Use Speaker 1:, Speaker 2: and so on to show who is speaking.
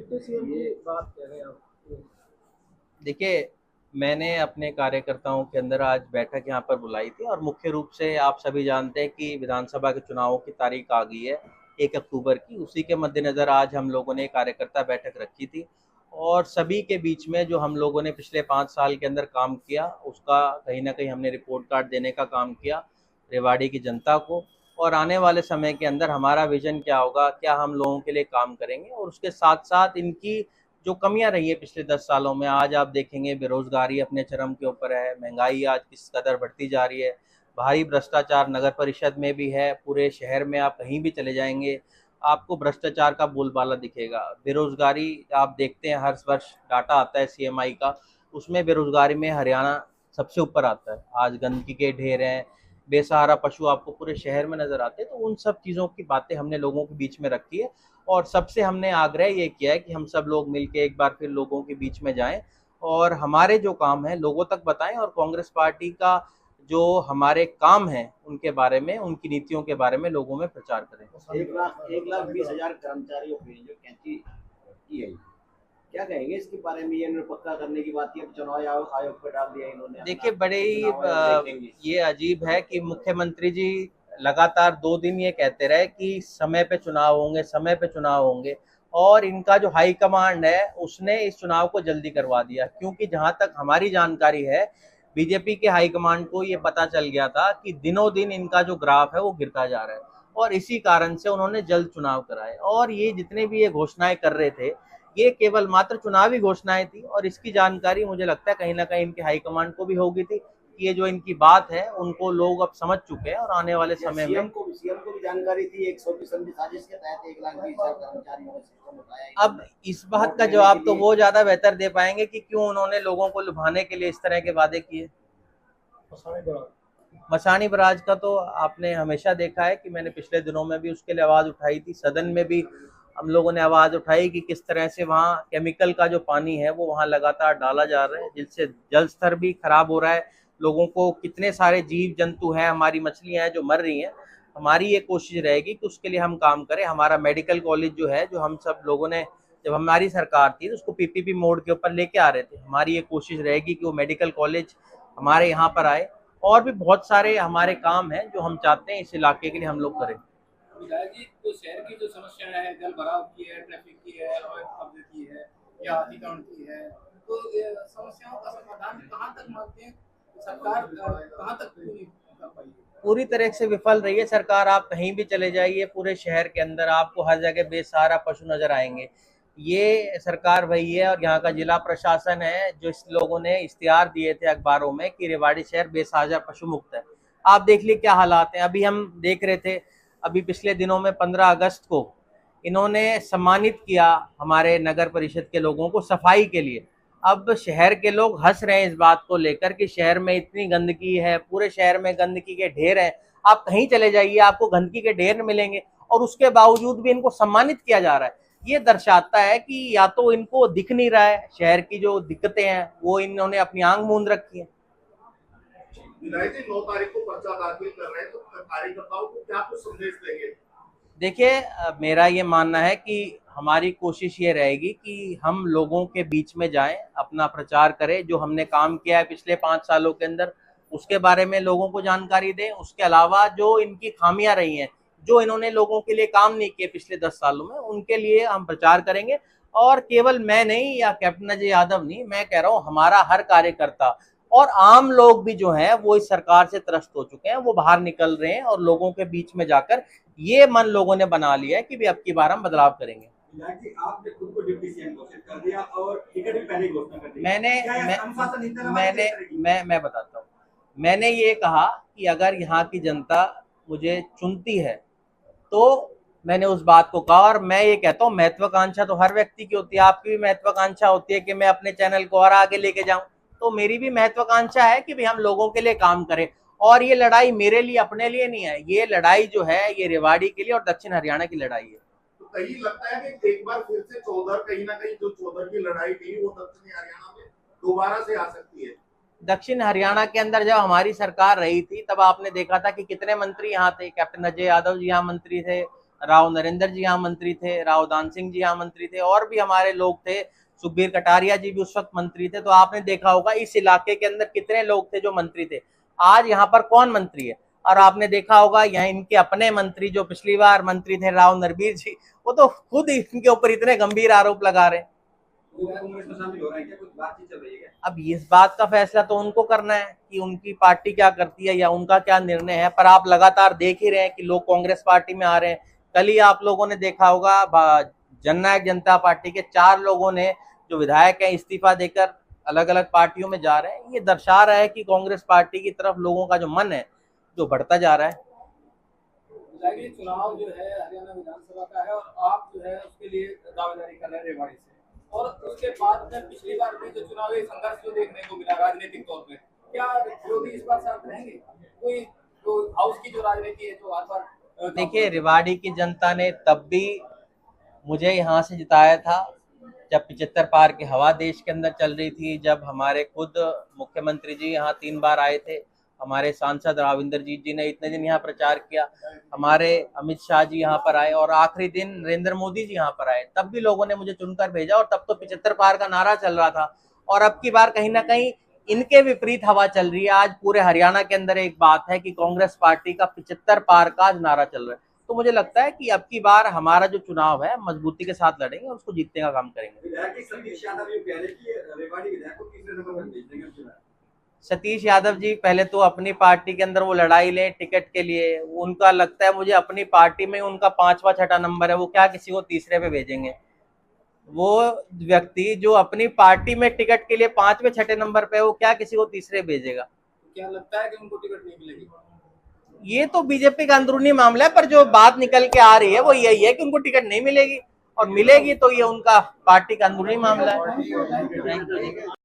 Speaker 1: Deputy CM की बात कह रहे हैं आप।
Speaker 2: देखिए, मैंने अपने कार्यकर्ताओं के अंदर आज बैठक यहाँ पर बुलाई थी और मुख्य रूप से आप सभी जानते हैं कि विधानसभा के चुनावों की तारीख आ गई है 1 अक्टूबर की। उसी के मद्देनज़र आज हम लोगों ने कार्यकर्ता बैठक रखी थी और सभी के बीच में जो हम लोगों ने पिछले 5 साल के अंदर काम किया, उसका कहीं न कहीं हमने रिपोर्ट कार्ड देने का काम किया रेवाड़ी की जनता को। और आने वाले समय के अंदर हमारा विज़न क्या होगा, क्या हम लोगों के लिए काम करेंगे और उसके साथ-साथ इनकी जो कमियां रही है पिछले 10 सालों में, आज आप देखेंगे बेरोजगारी अपने चरम के ऊपर है, महंगाई आज किस कदर बढ़ती जा रही है, भारी भ्रष्टाचार नगर परिषद में भी है, पूरे शहर में आप कहीं भी चले जाएंगे आपको भ्रष्टाचार का बोलबाला दिखेगा। बेरोजगारी आप देखते हैं, हर वर्ष डाटा आता है सीएमआई का, उसमें बेरोजगारी में हरियाणा सबसे ऊपर आता है। आज गंदगी के ढेर हैं, बेसहारा पशु आपको पूरे शहर में नजर आते हैं। तो उन सब चीज़ों की बातें हमने लोगों के बीच में रखी है और सबसे हमने आग्रह ये किया है कि हम सब लोग मिलके एक बार फिर लोगों के बीच में जाएं और हमारे जो काम है लोगों तक बताएं और कांग्रेस पार्टी का जो हमारे काम है उनके बारे में, उनकी नीतियों के बारे में लोगों में प्रचार करें।
Speaker 3: 1,20,000 कर्मचारियों की जो कैंची की है, क्या कहेंगे इसके बारे में? ये इन्होंने पक्का करने की बात, ये चुनाव आयोग पर डाल दिया इन्होंने।
Speaker 2: देखिए, बड़े ही ये अजीब है कि मुख्यमंत्री जी लगातार 2 दिन ये कहते रहे कि समय पे चुनाव होंगे, समय पे चुनाव होंगे, और इनका जो हाई कमांड है उसने इस चुनाव को जल्दी करवा दिया। क्योंकि जहां तक हमारी जानकारी है, बीजेपी के हाई कमांड को ये पता चल गया था कि दिनों दिन इनका जो ग्राफ है वो गिरता जा रहा है और इसी कारण से उन्होंने जल्द चुनाव कराए। और ये जितने भी ये घोषणाएं कर रहे थे, ये केवल मात्र चुनावी घोषणाएं थी और इसकी जानकारी मुझे लगता है कहीं ना कहीं इनके हाईकमांड को भी होगी थी कि ये जो इनकी बात है उनको लोग अब समझ चुके हैं और आने वाले समय में
Speaker 3: सीएम को भी जानकारी थी। 120 साजिश के तहत 1,20,000 कर्मचारियों का सिस्टम उठाया।
Speaker 2: अब इस बात का जवाब तो वो ज्यादा बेहतर दे पाएंगे कि क्यों उन्होंने लोगों को लुभाने के लिए इस तरह के वादे किए। मसानी बराज का तो आपने हमेशा देखा है कि मैंने पिछले दिनों में भी उसके लिए आवाज उठाई थी, सदन में भी हम लोगों ने आवाज उठाई कि किस तरह से वहाँ केमिकल का जो पानी है वो वहाँ लगातार डाला जा रहा है, जिससे जल स्तर भी खराब हो रहा है। लोगों को कितने सारे जीव जंतु हैं, हमारी मछलियां हैं जो मर रही हैं। हमारी ये कोशिश रहेगी कि उसके लिए हम काम करें। हमारा मेडिकल कॉलेज जो है, जो हम सब लोगों ने, जब हमारी सरकार थी तो उसको पीपीपी मोड के ऊपर लेके आ रहे थे, हमारी ये कोशिश रहेगी कि वो मेडिकल कॉलेज हमारे यहाँ पर आए। और भी बहुत सारे हमारे काम हैं जो हम चाहते हैं इस इलाके के लिए हम लोग करें।
Speaker 1: विधायक जी, तो शहर की जो समस्याएं हैं, जल भराव की है, ट्रैफिक की है, अवैध कब्जे की है या अतिक्रमण की है, तो ये समस्याओं का समाधान कहाँ तक मानते हैं सरकार, कहाँ तक पूरी कर पाई है?
Speaker 2: पूरी तरह से विफल रही है सरकार। आप कहीं भी चले जाइए पूरे शहर के अंदर आपको हर जगह बेसहारा पशु नजर आएंगे। ये सरकार वही है और यहाँ का जिला प्रशासन है जो इस लोगों ने इश्तिहार दिए थे अखबारों में कि रेवाड़ी शहर बेसहारा पशु मुक्त है। आप देख लीजिए क्या हालात हैं। अभी हम देख रहे थे, अभी पिछले दिनों में 15 अगस्त को इन्होंने सम्मानित किया हमारे नगर परिषद के लोगों को सफाई के लिए। अब शहर के लोग हंस रहे हैं इस बात को लेकर कि शहर में इतनी गंदगी है, पूरे शहर में गंदगी के ढेर हैं। आप कहीं चले जाइए आपको गंदगी के ढेर मिलेंगे और उसके बावजूद भी इनको सम्मानित किया जा रहा है। ये दर्शाता है कि या तो इनको दिख नहीं रहा है शहर की जो दिक्कतें हैं, वो इन्होंने अपनी आंख मूंद रखी है।
Speaker 4: 9 तारीख को पर्चा दाखिल कर रहे हैं, तो कार्यकर्ताओं को क्या कुछ संदेश देंगे?
Speaker 2: देखिए, मेरा ये मानना है कि हमारी कोशिश ये रहेगी कि हम लोगों के बीच में जाएं, अपना प्रचार करें, जो हमने काम किया है पिछले 5 सालों के अंदर उसके बारे में लोगों को जानकारी दें। उसके अलावा जो इनकी खामियां रही हैं, जो इन्होंने लोगों के लिए काम नहीं किए पिछले 10 सालों में, उनके लिए हम प्रचार करेंगे। और केवल मैं नहीं या कैप्टन अजय यादव नहीं, मैं कह रहा हूँ हमारा हर कार्यकर्ता और आम लोग भी जो हैं वो इस सरकार से त्रस्त हो चुके हैं, वो बाहर निकल रहे हैं और लोगों के बीच में जाकर ये मन लोगों ने बना लिया है कि भी अब की बार हम बदलाव करेंगे।
Speaker 3: आपने खुद को डिप्टी सीएम घोषित कर दिया और टिकट भी पहले घोषणा कर दी।
Speaker 2: मैं बताता हूँ। मैंने ये कहा कि अगर यहाँ की जनता मुझे चुनती है तो मैंने उस बात को कहा, और मैं ये कहता हूँ महत्वाकांक्षा तो हर व्यक्ति की होती है। आपकी भी महत्वाकांक्षा होती है कि मैं अपने चैनल को और आगे लेके जाऊं, तो मेरी भी महत्वाकांक्षा है कि भाई हम लोगों के लिए काम करें। और ये लड़ाई मेरे लिए अपने लिए नहीं है, ये लड़ाई जो है ये रेवाड़ी के लिए और दक्षिण हरियाणा की लड़ाई है।
Speaker 4: तो कहीं लगता है कि एक बार फिर से चौधर, कहीं ना कहीं जो चौधर की लड़ाई थी वो दक्षिण हरियाणा में दोबारा से आ सकती है।
Speaker 2: दक्षिण हरियाणा के अंदर जब हमारी सरकार रही थी तब आपने देखा था कि कितने मंत्री यहाँ थे। कैप्टन अजय यादव जी यहाँ मंत्री थे, राव नरेंद्र जी यहाँ मंत्री थे, राव दान सिंह जी यहाँ मंत्री थे, और भी हमारे लोग थे, सुखबीर कटारिया जी भी उस वक्त मंत्री थे। तो आपने देखा होगा इस इलाके के अंदर कितने लोग थे जो मंत्री थे। आज यहाँ पर कौन मंत्री है? और आपने देखा होगा यहाँ इनके अपने मंत्री जो पिछली बार मंत्री थे राव नरबीर जी, वो तो खुद इनके ऊपर इतने गंभीर आरोप लगा रहे हैं।
Speaker 3: कांग्रेस में शामिल हो रहा है क्या? कुछ बातचीत चल रही है क्या?
Speaker 2: अब इस बात का फैसला तो उनको करना है कि उनकी पार्टी क्या करती है या उनका क्या निर्णय है, पर आप लगातार देख ही रहे हैं कि लोग कांग्रेस पार्टी में आ रहे हैं। कल ही आप लोगों ने देखा होगा जननायक जनता पार्टी के 4 लोगों ने जो विधायक हैं इस्तीफा देकर अलग अलग पार्टियों में जा रहे हैं। ये दर्शा रहा है कि कांग्रेस पार्टी की तरफ लोगों का जो मन है जो बढ़ता जा रहा है।
Speaker 1: चुनाव जो है हरियाणा विधानसभा का है और आप जो है उसके लिए दावेदारी कर रहे हैं रेवाड़ी से, और उसके बाद में पिछली बार भी जो चुनावी संघर्ष जो देखने को मिला राजनीतिक तौर पे, क्या विरोधी इस बार साथ रहेंगे? कोई तो हाउस की जो राजनीति है जो हर बार
Speaker 2: देखिए, रेवाड़ी की जनता ने तब भी मुझे यहाँ से जिताया था जब 75 पार की हवा देश के अंदर चल रही थी, जब हमारे खुद मुख्यमंत्री जी यहाँ 3 बार आए थे, हमारे सांसद राविंदर जीत जी ने इतने दिन यहाँ प्रचार किया, हमारे अमित शाह जी यहाँ पर आए और आखिरी दिन नरेंद्र मोदी जी यहाँ पर आए, तब भी लोगों ने मुझे चुनकर भेजा और तब तो 75 पार का नारा चल रहा था। और अब की बार कहीं ना कहीं इनके विपरीत हवा चल रही है। आज पूरे हरियाणा के अंदर एक बात है कि कांग्रेस पार्टी का 75 पार का नारा चल रहा है। तो मुझे लगता है कि अब की बार हमारा जो चुनाव है मजबूती के साथ लड़ेंगे और उसको जीतने का काम करेंगे। सतीश यादव जी पहले तो अपनी पार्टी के अंदर वो लड़ाई लें टिकट के लिए, उनका लगता है मुझे अपनी पार्टी में उनका 5वां 6ठा नंबर है, वो क्या किसी को तीसरे पे भेजेंगे? वो व्यक्ति जो अपनी पार्टी में टिकट के लिए 5वें 6ठे नंबर पे, वो क्या किसी को तीसरे भेजेगा?
Speaker 1: क्या लगता है कि उनको टिकट नहीं मिलेगी?
Speaker 2: ये तो बीजेपी का अंदरूनी मामला है, पर जो बात निकल के आ रही है वो यही है कि उनको टिकट नहीं मिलेगी, और मिलेगी तो ये उनका पार्टी का अंदरूनी मामला है।